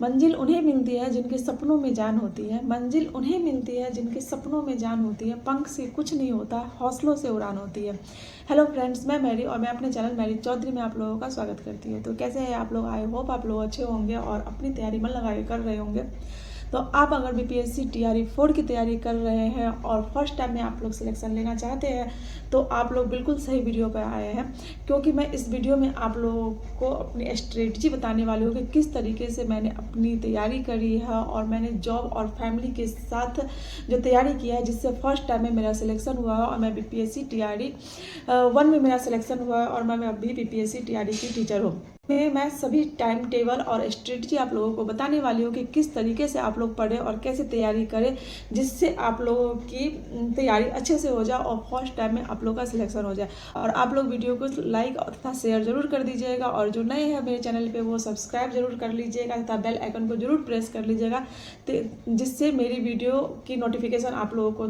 मंजिल उन्हें मिलती है जिनके सपनों में जान होती है। मंजिल उन्हें मिलती है जिनके सपनों में जान होती है। पंख से कुछ नहीं होता, हौसलों से उड़ान होती है। हेलो फ्रेंड्स, मैं मैरी और मैं अपने चैनल मैरी चौधरी में आप लोगों का स्वागत करती हूँ। तो कैसे हैं आप लोग? आई होप आप लोग अच्छे होंगे और अपनी तैयारी मन लगा के कर रहे होंगे। तो आप अगर बीपीएससी टीआरई 4 की तैयारी कर रहे हैं और फर्स्ट टाइम में आप लोग सिलेक्शन लेना चाहते हैं तो आप लोग बिल्कुल सही वीडियो पर आए हैं, क्योंकि मैं इस वीडियो में आप लोगों को अपनी स्ट्रेटजी बताने वाली हूँ कि किस तरीके से मैंने अपनी तैयारी करी है और मैंने जॉब और फैमिली के साथ जो तैयारी किया है जिससे फर्स्ट टाइम में मेरा सिलेक्शन हुआ है और मैं बीपीएससी टीआरई 1 में मेरा सिलेक्शन हुआ है और मैं अभी बीपीएससी टीआरई की टीचर हूँ। मैं सभी टाइम टेबल और स्ट्रेटजी आप लोगों को बताने वाली हूँ कि किस तरीके से आप लोग पढ़ें और कैसे तैयारी करें जिससे आप लोगों की तैयारी अच्छे से हो जाए और फर्स्ट टाइम में आप लोग का सिलेक्शन हो जाए। और आप लोग वीडियो को लाइक तथा शेयर जरूर कर दीजिएगा और जो नए हैं मेरे चैनल पे वो सब्सक्राइब जरूर कर लीजिएगा तथा बेल आइकन को जरूर प्रेस कर लीजिएगा जिससे मेरी वीडियो की नोटिफिकेशन आप लोगों को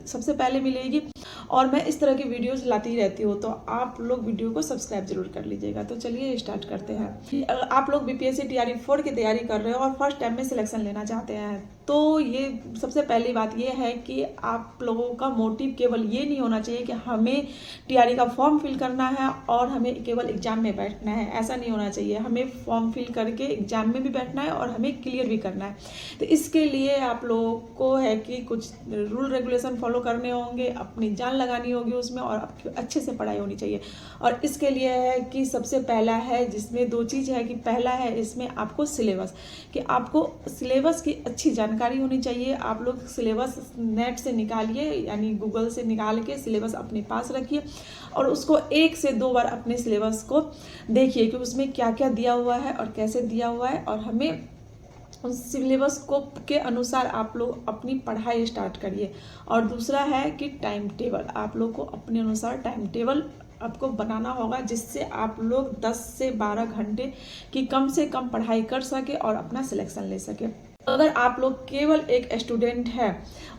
सबसे पहले मिलेगी। और मैं इस तरह की वीडियोस लाती रहती हूँ, तो आप लोग वीडियो को सब्सक्राइब जरूर कर लीजिएगा। तो चलिए स्टार्ट करते हैं। आप लोग बीपीएससी टीआरई 4 की तैयारी कर रहे हो और फर्स्ट टाइम में सिलेक्शन लेना चाहते हैं तो ये सबसे पहली बात ये है कि आप लोगों का मोटिव केवल ये नहीं होना चाहिए कि हमें टीआरई का फॉर्म फिल करना है और हमें केवल एग्जाम में बैठना है। ऐसा नहीं होना चाहिए, हमें फॉर्म फिल करके एग्जाम में भी बैठना है और हमें क्लियर भी करना है। तो इसके लिए आप लोगों को है कि कुछ रूल रेगुलेशन फॉलो करने होंगे, अपनी जान लगानी होगी उसमें और आपकी अच्छे से पढ़ाई होनी चाहिए। और इसके लिए है कि सबसे पहला है जिसमें दो चीज़ है कि पहला है इसमें आपको सिलेबस, कि आपको सिलेबस की अच्छी जानकारी होनी चाहिए। आप लोग सिलेबस नेट से निकालिए, यानी गूगल से निकाल के सिलेबस अपने पास रखिए और उसको 1 से 2 बार अपने सिलेबस को देखिए कि उसमें क्या क्या दिया हुआ है और कैसे दिया हुआ है। और हमें उस सिलेबस को के अनुसार आप लोग अपनी पढ़ाई स्टार्ट करिए। और दूसरा है कि टाइम टेबल, आप लोग को अपने अनुसार टाइम टेबल आपको बनाना होगा जिससे आप लोग 10 से 12 घंटे की कम से कम पढ़ाई कर सके और अपना सिलेक्शन ले सके। अगर आप लोग केवल एक स्टूडेंट है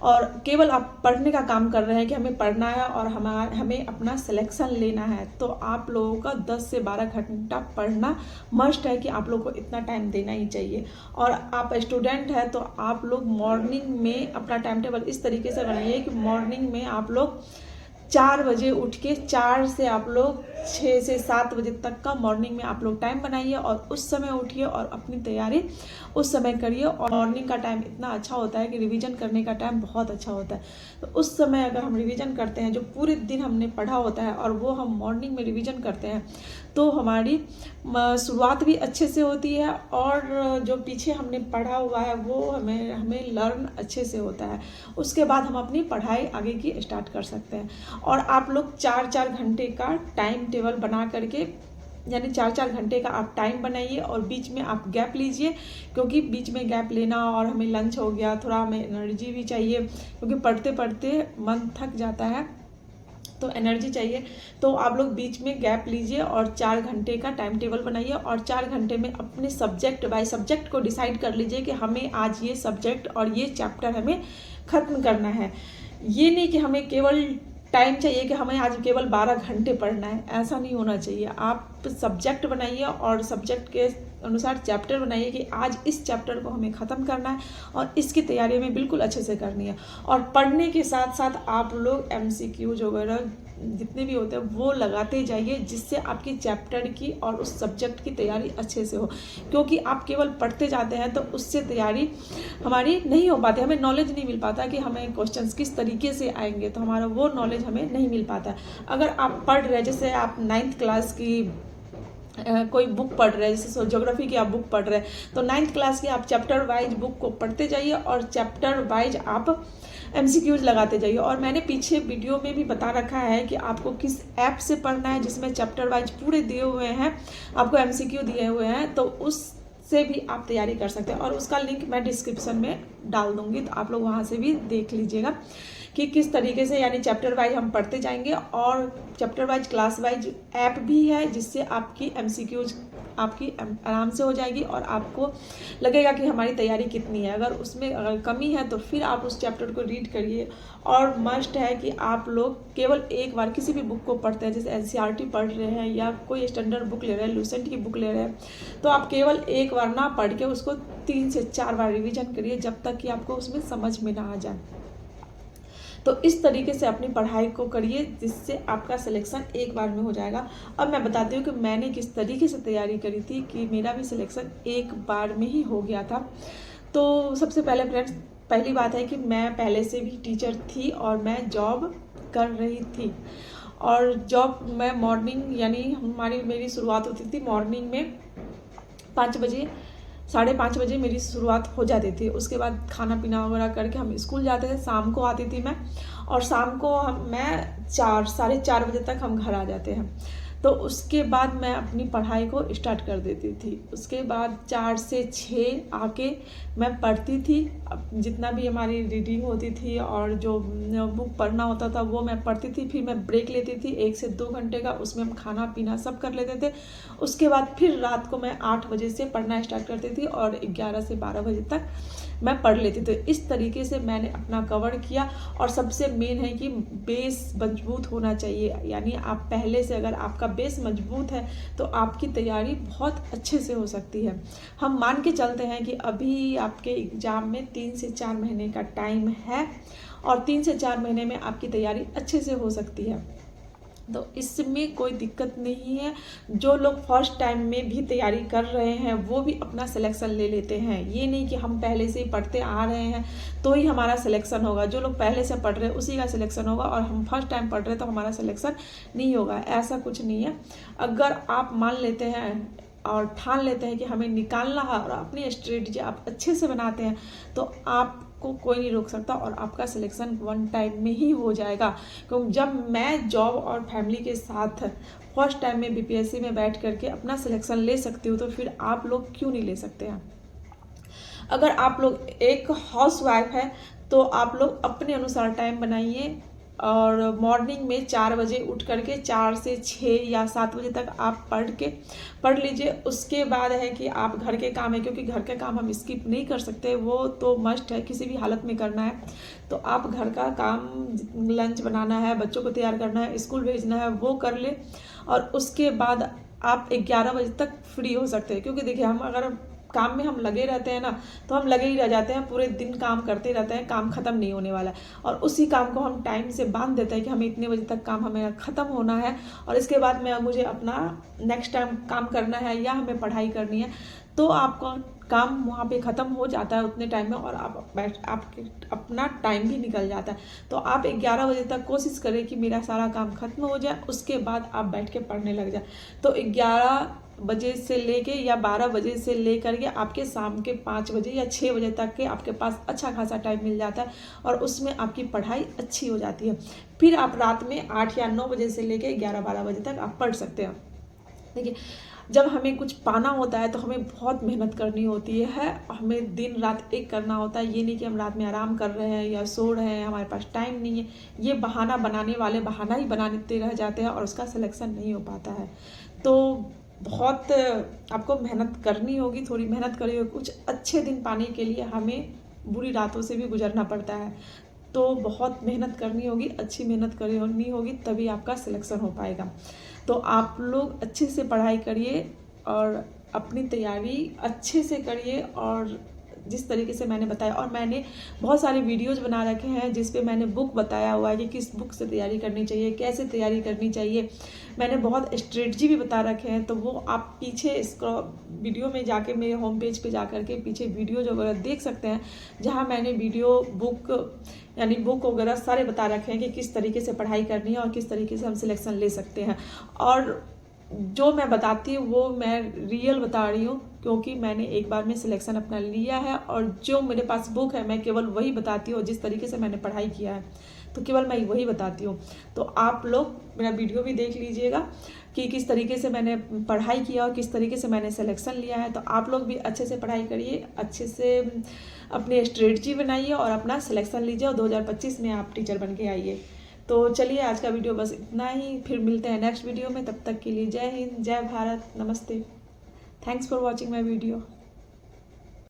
और केवल आप पढ़ने का काम कर रहे हैं कि हमें पढ़ना है और हमें अपना सिलेक्शन लेना है, तो आप लोगों का 10 से 12 घंटा पढ़ना मस्ट है कि आप लोग को इतना टाइम देना ही चाहिए। और आप स्टूडेंट है तो आप लोग मॉर्निंग में अपना टाइम टेबल इस तरीके से बनाइए कि मॉर्निंग में आप लोग 4 बजे उठ के 4 से आप लोग 6 से 7 बजे तक का मॉर्निंग में आप लोग टाइम बनाइए और उस समय उठिए और अपनी तैयारी उस समय करिए। और मॉर्निंग का टाइम इतना अच्छा होता है कि रिवीजन करने का टाइम बहुत अच्छा होता है। तो उस समय अगर हम रिवीजन करते हैं, जो पूरे दिन हमने पढ़ा होता है और वो हम मॉर्निंग में रिवीजन करते हैं, तो हमारी शुरुआत भी अच्छे से होती है और जो पीछे हमने पढ़ा हुआ है वो हमें लर्न अच्छे से होता है। उसके बाद हम अपनी पढ़ाई आगे की स्टार्ट कर सकते हैं। और आप लोग 4-4 घंटे का टाइम टेबल बना करके, यानी 4-4 घंटे का आप टाइम बनाइए और बीच में आप गैप लीजिए, क्योंकि बीच में गैप लेना और हमें लंच हो गया, थोड़ा हमें एनर्जी भी चाहिए, क्योंकि पढ़ते पढ़ते मन थक जाता है तो एनर्जी चाहिए। तो आप लोग बीच में गैप लीजिए और 4 घंटे का टाइम टेबल बनाइए और 4 घंटे में अपने सब्जेक्ट बाय सब्जेक्ट को डिसाइड कर लीजिए कि हमें आज ये सब्जेक्ट और ये चैप्टर हमें ख़त्म करना है। ये नहीं कि हमें केवल टाइम चाहिए कि हमें आज केवल 12 घंटे पढ़ना है, ऐसा नहीं होना चाहिए। आप सब्जेक्ट बनाइए और सब्जेक्ट के अनुसार चैप्टर बनाइए कि आज इस चैप्टर को हमें ख़त्म करना है और इसकी तैयारी हमें बिल्कुल अच्छे से करनी है। और पढ़ने के साथ साथ आप लोग MCQs वगैरह जितने भी होते हैं वो लगाते जाइए, जिससे आपकी चैप्टर की और उस सब्जेक्ट की तैयारी अच्छे से हो। क्योंकि आप केवल पढ़ते जाते हैं तो उससे तैयारी हमारी नहीं हो पाती, हमें नॉलेज नहीं मिल पाता कि हमें क्वेश्चंस किस तरीके से आएंगे, तो हमारा वो नॉलेज हमें नहीं मिल पाता। अगर आप पढ़ रहे, जैसे आप 9th क्लास की कोई बुक पढ़ रहे हैं, जैसे ज्योग्राफी की आप बुक पढ़ रहे हैं, तो 9th क्लास की आप चैप्टर वाइज बुक को पढ़ते जाइए और चैप्टर वाइज आप MCQs लगाते जाइए। और मैंने पीछे वीडियो में भी बता रखा है कि आपको किस ऐप से पढ़ना है, जिसमें चैप्टर वाइज पूरे दिए हुए हैं, आपको MCQ दिए हुए हैं, तो उससे भी आप तैयारी कर सकते हैं। और उसका लिंक मैं डिस्क्रिप्शन में डाल दूंगी, तो आप लोग वहाँ से भी देख लीजिएगा कि किस तरीके से, यानी चैप्टर वाइज हम पढ़ते जाएंगे। और chapter wise class wise app भी है जिससे आपकी MCQs आपकी आराम से हो जाएगी और आपको लगेगा कि हमारी तैयारी कितनी है। अगर कमी है तो फिर आप उस चैप्टर को रीड करिए। और मस्ट है कि आप लोग केवल एक बार किसी भी बुक को पढ़ते हैं, जैसे एनसीईआरटी पढ़ रहे हैं या कोई स्टैंडर्ड बुक ले रहे हैं, लूसेंट की बुक ले रहे हैं, तो आप केवल एक बार ना पढ़ के उसको 3 से 4 बार रिवीजन करिए, जब तक कि आपको उसमें समझ में ना आ जाए। तो इस तरीके से अपनी पढ़ाई को करिए, जिससे आपका सिलेक्शन एक बार में हो जाएगा। अब मैं बताती हूँ कि मैंने किस तरीके से तैयारी करी थी कि मेरा भी सिलेक्शन एक बार में ही हो गया था। तो सबसे पहले फ्रेंड्स, पहली बात है कि मैं पहले से भी टीचर थी और मैं जॉब कर रही थी। और जॉब मैं मॉर्निंग यानी मेरी शुरुआत होती थी मॉर्निंग में 5 बजे, 5:30 बजे मेरी शुरुआत हो जाती थी। उसके बाद खाना पीना वगैरह करके हम स्कूल जाते थे। शाम को आती थी मैं, और शाम को मैं 4 साढ़े 4 बजे तक हम घर आ जाते हैं। तो उसके बाद मैं अपनी पढ़ाई को स्टार्ट कर देती थी। उसके बाद 4 से 6 आके मैं पढ़ती थी। जितना भी हमारी रीडिंग होती थी और जो बुक पढ़ना होता था वो मैं पढ़ती थी। फिर मैं ब्रेक लेती थी 1 से 2 घंटे का, उसमें हम खाना पीना सब कर लेते थे। उसके बाद फिर रात को मैं 8 बजे से पढ़ना स्टार्ट करती थी और 11 से 12 बजे तक मैं पढ़ लेती थी। इस तरीके से मैंने अपना कवर किया। और सबसे मेन है कि बेस मजबूत होना चाहिए, यानी आप पहले से अगर आपका बेस मजबूत है तो आपकी तैयारी बहुत अच्छे से हो सकती है। हम मान के चलते हैं कि अभी आपके एग्ज़ाम में 3 से 4 महीने का टाइम है और 3 से 4 महीने में आपकी तैयारी अच्छे से हो सकती है, तो इसमें कोई दिक्कत नहीं है। जो लोग फर्स्ट टाइम में भी तैयारी कर रहे हैं वो भी अपना सिलेक्शन ले लेते हैं। ये नहीं कि हम पहले से ही पढ़ते आ रहे हैं तो ही हमारा सिलेक्शन होगा। जो लोग पहले से पढ़ रहे हैं उसी का सिलेक्शन होगा, और हम फर्स्ट टाइम पढ़ रहे हैं तो हमारा सिलेक्शन नहीं होगा, ऐसा कुछ नहीं है। अगर आप मान लेते हैं और ठान लेते हैं कि हमें निकालना है और अपनी स्ट्रेटजी आप अच्छे से बनाते हैं, तो आपको कोई नहीं रोक सकता और आपका सिलेक्शन 1 टाइम में ही हो जाएगा। क्योंकि जब मैं जॉब और फैमिली के साथ फर्स्ट टाइम में बीपीएससी में बैठ करके अपना सिलेक्शन ले सकती हूँ, तो फिर आप लोग क्यों नहीं ले सकते हैं। अगर आप लोग एक हाउसवाइफ है तो आप लोग अपने अनुसार टाइम बनाइए, और मॉर्निंग में 4 बजे उठ करके 4 से 6 या 7 बजे तक आप पढ़ लीजिए। उसके बाद है कि आप घर के काम है, क्योंकि घर के काम हम स्किप नहीं कर सकते, वो तो मस्ट है, किसी भी हालत में करना है। तो आप घर का काम, लंच बनाना है, बच्चों को तैयार करना है, स्कूल भेजना है, वो कर ले। और उसके बाद आप 11 बजे तक फ्री हो सकते हैं। क्योंकि देखिए, हम अगर काम में हम लगे रहते हैं ना, तो हम लगे ही रह जाते हैं, पूरे दिन काम करते रहते हैं, काम ख़त्म नहीं होने वाला है। और उसी काम को हम टाइम से बांध देते हैं कि हमें इतने बजे तक काम हमें ख़त्म होना है, और इसके बाद में मुझे अपना नेक्स्ट टाइम काम करना है या हमें पढ़ाई करनी है। तो आपका काम वहाँ पे ख़त्म हो जाता है उतने टाइम में, और आपके अपना टाइम भी निकल जाता है। तो आप 11 बजे तक कोशिश करें कि मेरा सारा काम ख़त्म हो जाए, उसके बाद आप बैठ के पढ़ने लग जाए। तो 11 बजे से लेके या 12 बजे से लेकर के आपके शाम के 5 बजे या 6 बजे तक के आपके पास अच्छा खासा टाइम मिल जाता है, और उसमें आपकी पढ़ाई अच्छी हो जाती है। फिर आप रात में 8 या 9 बजे से लेके 11-12 बजे तक आप पढ़ सकते हैं। देखिए, जब हमें कुछ पाना होता है तो हमें बहुत मेहनत करनी होती है, हमें दिन रात एक करना होता है। ये नहीं कि हम रात में आराम कर रहे हैं या सो रहे हैं, हमारे पास टाइम नहीं है। ये बहाना बनाने वाले बहाना ही बनाते रह जाते हैं और उसका सिलेक्शन नहीं हो पाता है। तो बहुत आपको मेहनत करनी होगी, थोड़ी मेहनत करिए। कुछ अच्छे दिन पाने के लिए हमें बुरी रातों से भी गुजरना पड़ता है, तो बहुत मेहनत करनी होगी, अच्छी मेहनत करनी होगी, तभी आपका सिलेक्शन हो पाएगा। तो आप लोग अच्छे से पढ़ाई करिए और अपनी तैयारी अच्छे से करिए, और जिस तरीके से मैंने बताया, और मैंने बहुत सारे वीडियोज़ बना रखे हैं जिस पे मैंने बुक बताया हुआ है कि किस बुक से तैयारी करनी चाहिए, कैसे तैयारी करनी चाहिए। मैंने बहुत स्ट्रेटजी भी बता रखे हैं, तो वो आप पीछे इसको वीडियो में जाके मेरे होम पेज पे जा करके पीछे वीडियो जो वगैरह देख सकते हैं, जहाँ मैंने वीडियो बुक यानी बुक वगैरह सारे बता रखे हैं कि किस तरीके से पढ़ाई करनी है और किस तरीके से हम सिलेक्शन ले सकते हैं। और जो मैं बताती हूँ वो मैं रियल बता रही हूँ, क्योंकि मैंने एक बार में सिलेक्शन अपना लिया है, और जो मेरे पास बुक है मैं केवल वही बताती हूँ। जिस तरीके से मैंने पढ़ाई किया है तो केवल मैं वही बताती हूँ। तो आप लोग मेरा वीडियो भी देख लीजिएगा कि किस तरीके से मैंने पढ़ाई किया और किस तरीके से मैंने सिलेक्शन लिया है। तो आप लोग भी अच्छे से पढ़ाई करिए, अच्छे से अपनी स्ट्रेटजी बनाइए और अपना सिलेक्शन लीजिए, और 2025 में आप टीचर बन के आइए। तो चलिए, आज का वीडियो बस इतना ही, फिर मिलते हैं नेक्स्ट वीडियो में। तब तक के लिए जय हिंद, जय भारत, नमस्ते। Thanks for watching my video.